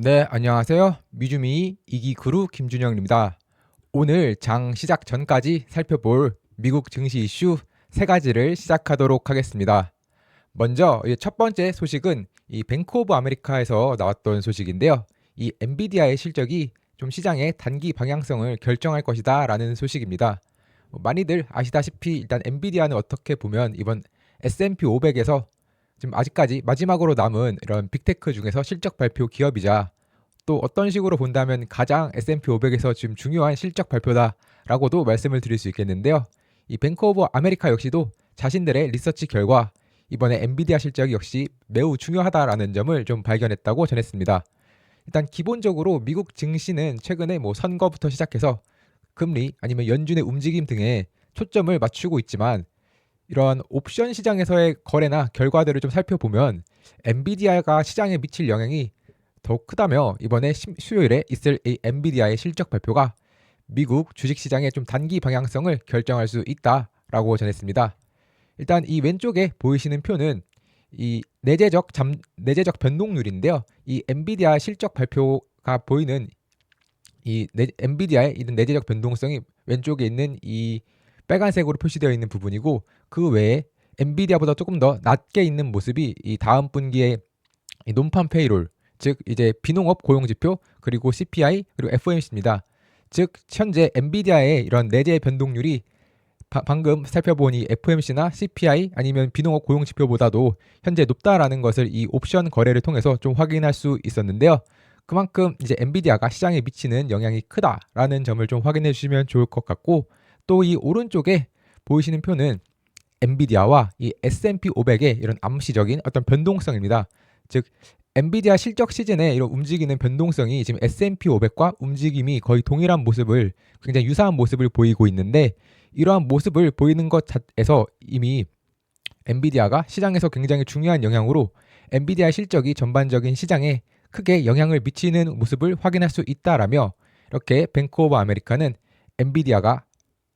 네, 안녕하세요. 미주미 이기그룹 김준영입니다. 오늘 장 시작 전까지 살펴볼 미국 증시 이슈 세 가지를 시작하도록 하겠습니다. 먼저 첫 번째 소식은 이 뱅크 오브 아메리카에서 나왔던 소식인데요. 이 엔비디아의 실적이 좀 시장의 단기 방향성을 결정할 것이다 라는 소식입니다. 많이들 아시다시피 일단 엔비디아는 어떻게 보면 이번 S&P 500에서 지금 아직까지 마지막으로 남은 이런 빅테크 중에서 실적 발표 기업이자 또 어떤 식으로 본다면 가장 S&P 500에서 지금 중요한 실적 발표다라고도 말씀을 드릴 수 있겠는데요. 이 뱅크 오브 아메리카 역시도 자신들의 리서치 결과 이번에 엔비디아 실적이 역시 매우 중요하다라는 점을 좀 발견했다고 전했습니다. 일단 기본적으로 미국 증시는 최근에 선거부터 시작해서 금리 아니면 연준의 움직임 등에 초점을 맞추고 있지만 이런 옵션 시장에서의 거래나 결과들을 좀 살펴보면 엔비디아가 시장에 미칠 영향이 더욱 크다며 이번에 수요일에 있을 이 엔비디아의 실적 발표가 미국 주식시장의 좀 단기 방향성을 결정할 수 있다라고 전했습니다. 일단 이 왼쪽에 보이시는 표는 이 내재적 변동률인데요. 이 엔비디아 실적 발표가 보이는 엔비디아의 이런 내재적 변동성이 왼쪽에 있는 이 빨간색으로 표시되어 있는 부분이고 그 외에 엔비디아보다 조금 더 낮게 있는 모습이 이 다음 분기에 이 논판 페이롤 즉 이제 비농업 고용지표 그리고 CPI 그리고 FOMC입니다. 즉 현재 엔비디아의 이런 내재 변동률이 방금 살펴본 이 FOMC나 CPI 아니면 비농업 고용지표보다도 현재 높다라는 것을 이 옵션 거래를 통해서 좀 확인할 수 있었는데요. 그만큼 이제 엔비디아가 시장에 미치는 영향이 크다라는 점을 좀 확인해 주시면 좋을 것 같고 또 이 오른쪽에 보이시는 표는 엔비디아와 이 S&P 500의 이런 암시적인 어떤 변동성입니다. 즉 엔비디아 실적 시즌에 이런 움직이는 변동성이 지금 S&P 500과 움직임이 거의 동일한 모습을 굉장히 유사한 모습을 보이고 있는데 이러한 모습을 보이는 것에서 이미 엔비디아가 시장에서 굉장히 중요한 영향으로 엔비디아 실적이 전반적인 시장에 크게 영향을 미치는 모습을 확인할 수 있다라며 이렇게 뱅크 오브 아메리카는 엔비디아가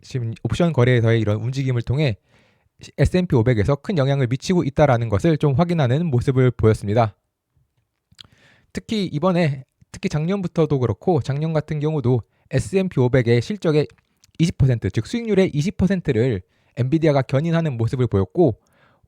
지금 옵션 거래에서의 이런 움직임을 통해 S&P 500에서 큰 영향을 미치고 있다라는 것을 좀 확인하는 모습을 보였습니다. 특히 작년부터도 그렇고 작년 같은 경우도 S&P 500의 실적의 20%, 즉 수익률의 20%를 엔비디아가 견인하는 모습을 보였고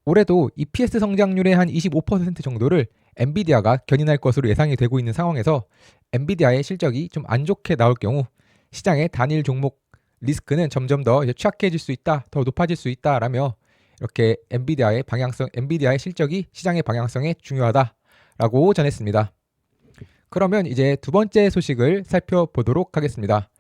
올해도 EPS 성장률의 한 25% 정도를 엔비디아가 견인할 것으로 예상이 되고 있는 상황에서 엔비디아의 실적이 좀 안 좋게 나올 경우 시장의 단일 종목 리스크는 점점 더 취약해질 수 있다, 더 높아질 수 있다라며 이렇게 엔비디아의 실적이 시장의 방향성에 중요하다라고 전했습니다. 그러면 이제 두 번째 소식을 살펴보도록 하겠습니다.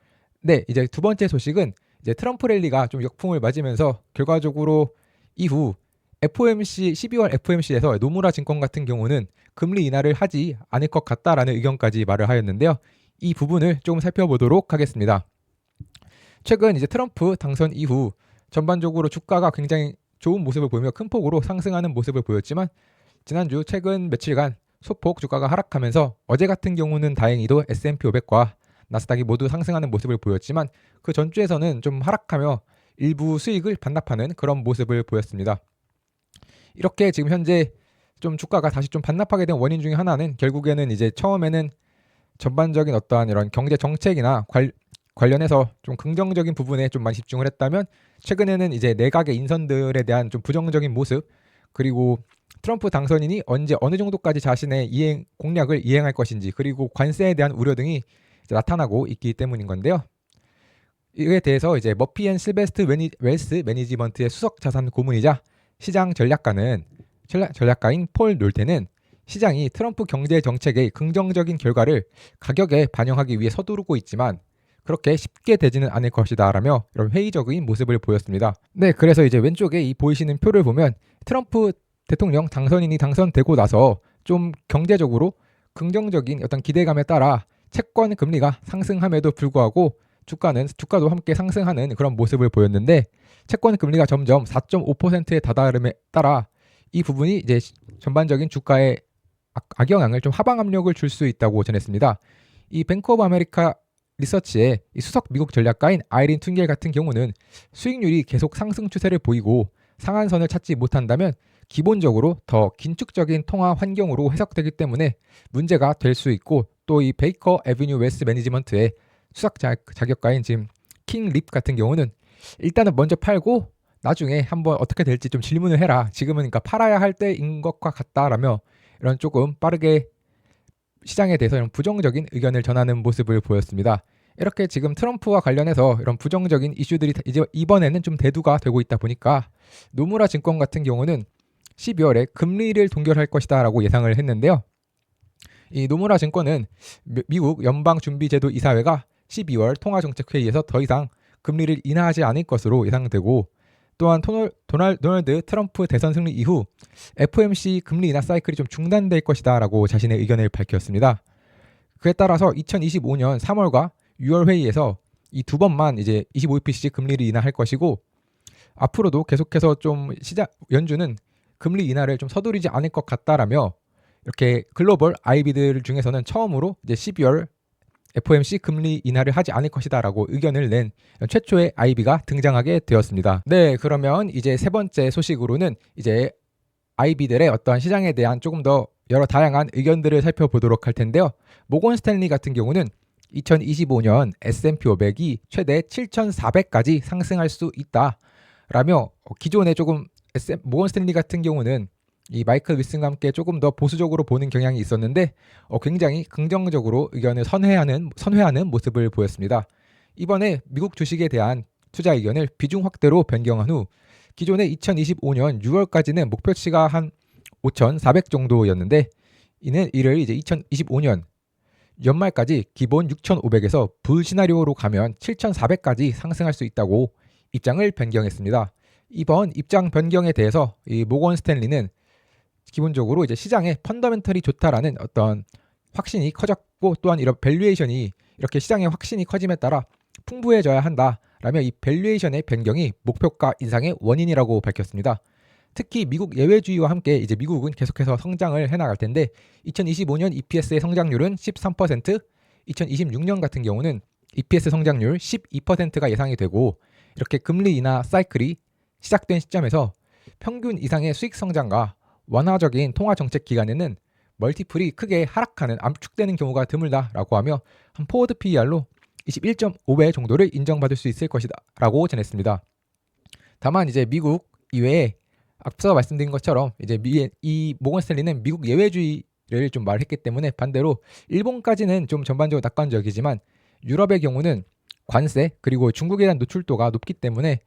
네, 이제 두 번째 소식은 이제 트럼프 랠리가 좀 역풍을 맞으면서 결과적으로 이후 FOMC 12월 FOMC에서 노무라 증권 같은 경우는 금리 인하를 하지 않을 것 같다라는 의견까지 말을 하였는데요. 이 부분을 조금 살펴보도록 하겠습니다. 최근 이제 트럼프 당선 이후 전반적으로 주가가 굉장히 좋은 모습을 보이며 큰 폭으로 상승하는 모습을 보였지만 지난주 최근 며칠간 소폭 주가가 하락하면서 어제 같은 경우는 다행히도 S&P 500과 나스닥이 모두 상승하는 모습을 보였지만 그 전주에서는 좀 하락하며 일부 수익을 반납하는 그런 모습을 보였습니다. 이렇게 지금 현재 좀 주가가 다시 좀 반납하게 된 원인 중에 하나는 결국에는 이제 처음에는 전반적인 어떠한 이런 경제 정책이나 관련해서 좀 긍정적인 부분에 좀 많이 집중을 했다면 최근에는 이제 내각의 인선들에 대한 좀 부정적인 모습 그리고 트럼프 당선인이 언제 어느 정도까지 자신의 공약을 이행할 것인지 그리고 관세에 대한 우려 등이 나타나고 있기 때문인 건데요. 이에 대해서 이제 머피 앤 실베스트 웰스 매니지먼트의 수석 자산 고문이자 시장 전략가인 폴 놀테는 시장이 트럼프 경제 정책의 긍정적인 결과를 가격에 반영하기 위해 서두르고 있지만 그렇게 쉽게 되지는 않을 것이다라며 이런 회의적인 모습을 보였습니다. 네, 그래서 이제 왼쪽에 이 보이시는 표를 보면 트럼프 대통령 당선인이 당선되고 나서 좀 경제적으로 긍정적인 어떤 기대감에 따라 채권 금리가 상승함에도 불구하고 주가도 함께 상승하는 그런 모습을 보였는데 채권 금리가 점점 4.5%에 다다름에 따라 이 부분이 이제 전반적인 주가에 악영향을 좀 하방 압력을 줄 수 있다고 전했습니다. 이 뱅크 오브 아메리카 리서치의 이 수석 미국 전략가인 아이린 퉁겔 같은 경우는 수익률이 계속 상승 추세를 보이고 상한선을 찾지 못한다면 기본적으로 더 긴축적인 통화 환경으로 해석되기 때문에 문제가 될 수 있고 또 이 베이커 애비뉴 웨스 매니지먼트의 수석 자격가인 지금 킹 립 같은 경우는 일단은 먼저 팔고 나중에 한번 어떻게 될지 좀 질문을 해라. 지금은 그러니까 팔아야 할 때인 것과 같다라며 이런 조금 빠르게 시장에 대해서 이런 부정적인 의견을 전하는 모습을 보였습니다. 이렇게 지금 트럼프와 관련해서 이런 부정적인 이슈들이 이제 이번에는 좀 대두가 되고 있다 보니까 노무라 증권 같은 경우는 12월에 금리를 동결할 것이다라고 예상을 했는데요. 이 노무라 증권은 미국 연방준비제도 이사회가 12월 통화정책회의에서 더 이상 금리를 인하하지 않을 것으로 예상되고, 또한 도널드 트럼프 대선 승리 이후 FOMC 금리 인하 사이클이 좀 중단될 것이다 라고 자신의 의견을 밝혔습니다. 그에 따라서 2025년 3월과 6월 회의에서 이 두 번만 이제 25bp씩 금리를 인하할 것이고, 앞으로도 계속해서 좀 연준은 금리 인하를 좀 서두르지 않을 것 같다라며 이렇게 글로벌 IB들 중에서는 처음으로 이제 12월 FOMC 금리 인하를 하지 않을 것이다라고 의견을 낸 최초의 IB가 등장하게 되었습니다. 네, 그러면 이제 세 번째 소식으로는 이제 IB들의 어떠한 시장에 대한 조금 더 여러 다양한 의견들을 살펴보도록 할 텐데요. 모건 스탠리 같은 경우는 2025년 S&P 500이 최대 7,400까지 상승할 수 있다라며 기존에 조금 모건 스탠리 같은 경우는 이 마이클 윌슨과 함께 조금 더 보수적으로 보는 경향이 있었는데 굉장히 긍정적으로 의견을 선회하는 모습을 보였습니다. 이번에 미국 주식에 대한 투자 의견을 비중 확대로 변경한 후 기존에 2025년 6월까지는 목표치가 한 5,400 정도였는데 이를 이제 2025년 연말까지 기본 6,500에서 불시나리오로 가면 7,400까지 상승할 수 있다고 입장을 변경했습니다. 이번 입장 변경에 대해서 이 모건 스탠리는 기본적으로 이제 시장에 펀더멘털이 좋다라는 어떤 확신이 커졌고, 또한 이런 밸류에이션이 이렇게 시장의 확신이 커짐에 따라 풍부해져야 한다라며 이 밸류에이션의 변경이 목표가 인상의 원인이라고 밝혔습니다. 특히 미국 예외주의와 함께 이제 미국은 계속해서 성장을 해나갈 텐데 2025년 EPS의 성장률은 13%, 2026년 같은 경우는 EPS 성장률 12%가 예상이 되고, 이렇게 금리 인하 사이클이 시작된 시점에서 평균 이상의 수익 성장과 완화적인 통화 정책 기간에는 멀티플이 크게 하락하는 압축되는 경우가 드물다라고 하며 한 포워드 PER로 21.5배 정도를 인정받을 수 있을 것이다라고 전했습니다. 다만 이제 미국 이외에 앞서 말씀드린 것처럼 이제 이 모건 스탠리는 미국 예외주의를 좀 말했기 때문에 반대로 일본까지는 좀 전반적으로 낙관적이지만 유럽의 경우는 관세 그리고 중국에 대한 노출도가 높기 때문에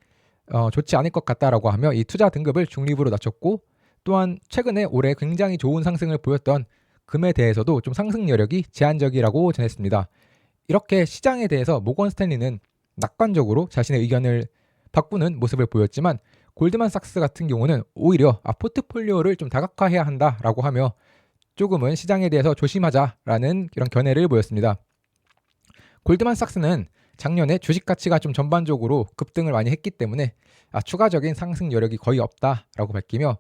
좋지 않을 것 같다라고 하며 이 투자 등급을 중립으로 낮췄고, 또한 최근에 올해 굉장히 좋은 상승을 보였던 금에 대해서도 좀 상승 여력이 제한적이라고 전했습니다. 이렇게 시장에 대해서 모건 스탠리는 낙관적으로 자신의 의견을 바꾸는 모습을 보였지만, 골드만삭스 같은 경우는 오히려 포트폴리오를 좀 다각화해야 한다라고 하며 조금은 시장에 대해서 조심하자라는 이런 견해를 보였습니다. 골드만삭스는 작년에 주식 가치가 좀 전반적으로 급등을 많이 했기 때문에 추가적인 상승 여력이 거의 없다라고 밝히며,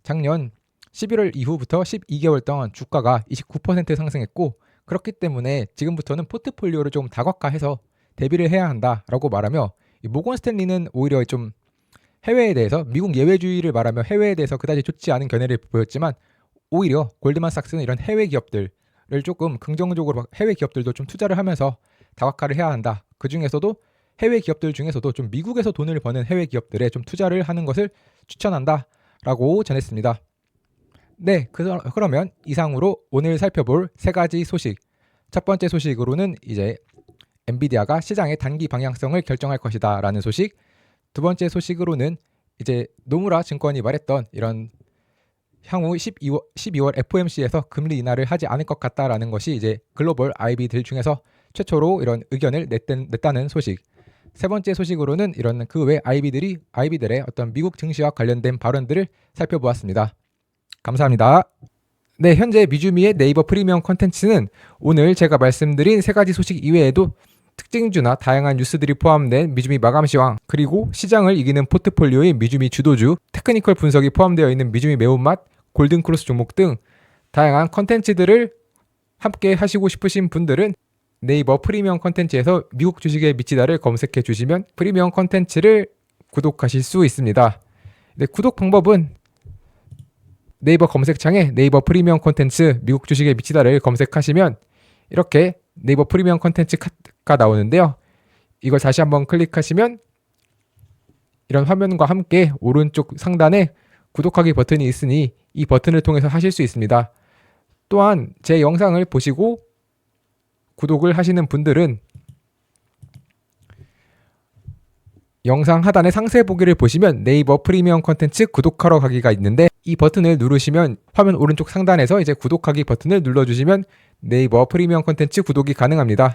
작년 11월 이후부터 12개월 동안 주가가 29% 상승했고, 그렇기 때문에 지금부터는 포트폴리오를 좀 다각화해서 대비를 해야 한다라고 말하며, 이 모건 스탠리는 오히려 좀 해외에 대해서 미국 예외주의를 말하며 해외에 대해서 그다지 좋지 않은 견해를 보였지만, 오히려 골드만삭스는 이런 해외 기업들을 조금 긍정적으로 해외 기업들도 좀 투자를 하면서 다각화를 해야 한다. 그 중에서도 해외 기업들 중에서도 좀 미국에서 돈을 버는 해외 기업들에 좀 투자를 하는 것을 추천한다라고 전했습니다. 네, 그러면 이상으로 오늘 살펴볼 세 가지 소식. 첫 번째 소식으로는 이제 엔비디아가 시장의 단기 방향성을 결정할 것이다라는 소식. 두 번째 소식으로는 이제 노무라 증권이 말했던 이런 향후 12월 FOMC에서 금리 인하를 하지 않을 것 같다라는 것이 이제 글로벌 IB들 중에서 최초로 이런 의견을 냈다는 소식. 세 번째 소식으로는 이런 그 외 IB들의 어떤 미국 증시와 관련된 발언들을 살펴보았습니다. 감사합니다. 네, 현재 미주미의 네이버 프리미엄 콘텐츠는 오늘 제가 말씀드린 세 가지 소식 이외에도 특징주나 다양한 뉴스들이 포함된 미주미 마감시황, 그리고 시장을 이기는 포트폴리오인 미주미 주도주, 테크니컬 분석이 포함되어 있는 미주미 매운맛, 골든크로스 종목 등 다양한 컨텐츠들을 함께 하시고 싶으신 분들은 네이버 프리미엄 컨텐츠에서 미국 주식의 미치다를 검색해 주시면 프리미엄 컨텐츠를 구독하실 수 있습니다. 네, 구독 방법은 네이버 검색창에 네이버 프리미엄 컨텐츠 미국 주식의 미치다를 검색하시면 이렇게 네이버 프리미엄 콘텐츠가 나오는데요. 이걸 다시 한번 클릭하시면 이런 화면과 함께 오른쪽 상단에 구독하기 버튼이 있으니 이 버튼을 통해서 하실 수 있습니다. 또한 제 영상을 보시고 구독을 하시는 분들은 영상 하단의 상세 보기를 보시면 네이버 프리미엄 콘텐츠 구독하러 가기가 있는데 이 버튼을 누르시면 화면 오른쪽 상단에서 이제 구독하기 버튼을 눌러주시면 네이버 프리미엄 콘텐츠 구독이 가능합니다.